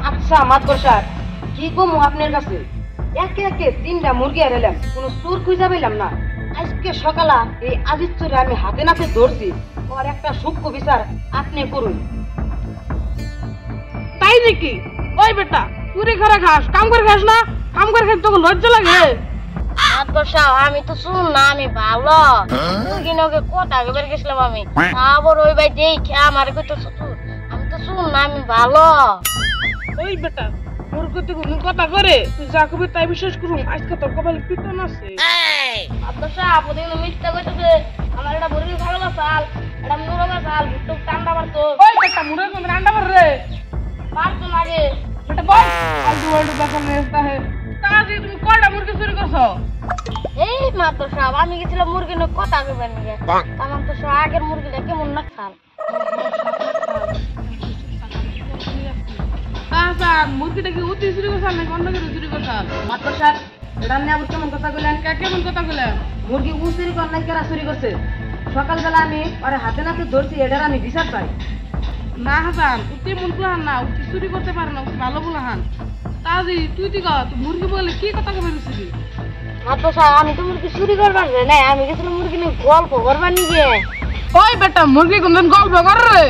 আচ্ছা মাতবর স্যার, কি কমু আপনার কাছে? একে একে 3টা মুরগি হারাইলাম, কোনো চোর খুঁজে পেলাম না। আজকে সকালে এই আদিত্যরে আমি হাতে নাতে ধরছি, ওর একটা সূক্ষ্ম বিচার আপনি করুন। তাই নাকি? ওই বেটা, চুরি করে খাস, কাম করে খাস না? কাম করে খাস তোকে লজ্জা লাগে? মাতবর সাহেব, আমি তো শুন না, আমি ভালো মুরগি নগে কত আগে বের গেছিলাম আমি, আবার ওই ভাই দেখে আমার কত চতুর। আমি তো শুন না, আমি ভালো। ওই বেটা, মোর কত কথা করে তুই যা কবি তাই বিশ্বাস করুম। আজকে তোর কপালে পিটন আছে। মাতবর সাহেব, ওদিন মিথ্যা কইতেছে। আমার এটা মুরগি খাওয়া চাল, এটা মুরগা চাল, ভুট্টো টান্ডা মারতো। ওই বেটা, মুরগি কোন রান্না মার রে? মারতো না রে বেটা বল, আলু আলু বেকার নেস্তা হে। কাজে তুমি কয়টা মুরগি চুরি করছো? এই মাতবর সাহেব, আমি গেছিলাম মুরগি নগে কত আগে বের নিয়ে। আমার তো সব আগের মুরগিটা কেমন না খাল। আচ্ছা, মুরগিটা কি উতি চুরি করছ নাকি অন্য কিছু চুরি করছ? মাতবর স্যার, এটা নিয়ে আবার কেমন কথা কইলেন? কেমন কথা বললেন? মুরগি চুরি কর নাই, কেরা চুরি করছে? সকালবেলা আমি ওরে হাতে নাতে ধরছি, এটার আমি বিচার চাই। না হাসান, উতি মন কুলাহান না, উতি চুরি করতে পারে না, উতি ভালো বলাহান। কাজী তুই তুই তুই মুরগি বলে কি কথা কবে রুছিলি? মাতবর সাহেব, আমি তো মুরগি চুরি করবার না, আমি গেছিলাম মুরগি নিয়ে গল্প করবার নিয়ে। ওই বেটা, মুরগি কোনদিন গল্প করে রে?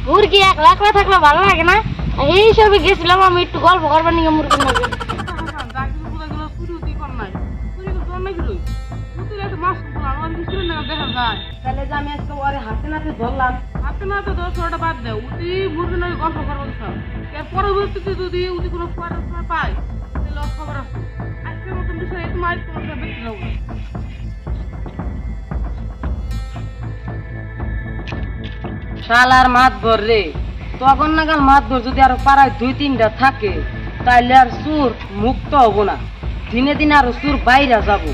মুরগি একলা একলা থাকলে ভালো লাগে না, এই হিসাবে গেছিলাম আমি একটু গল্প করবার নিয়ে মুরগি নগে। হাসান, যা কিছু বোঝাগুলো চুরি উতি কর নাই, চুরি করতে অনেক কিছুই উতি একটা মাছ কুলা আমার কিছু না দেখা যায়। তাহলে যে আমি আজকে ওরে হাতে নাতে ধরলাম, হাতে না তো 10-12টা বাদ দে, উতি মুরগি নগে গল্প করবো সব। এর পরবর্তীতে যদি উতি কোনো সময় পায় তাহলে ওর খবর আছে। আজকের মতন বিষয় এই তোমার তোমার সাথে দেখতে যাবো। শালার মাতবর রে, তখন নাগাল মাতবর যদি আরো পাড়ায় 2-3টা থাকে, তাইলে আর চোর মুক্ত হবো না, দিনে দিনে আরো চোর বাইরে যাবো।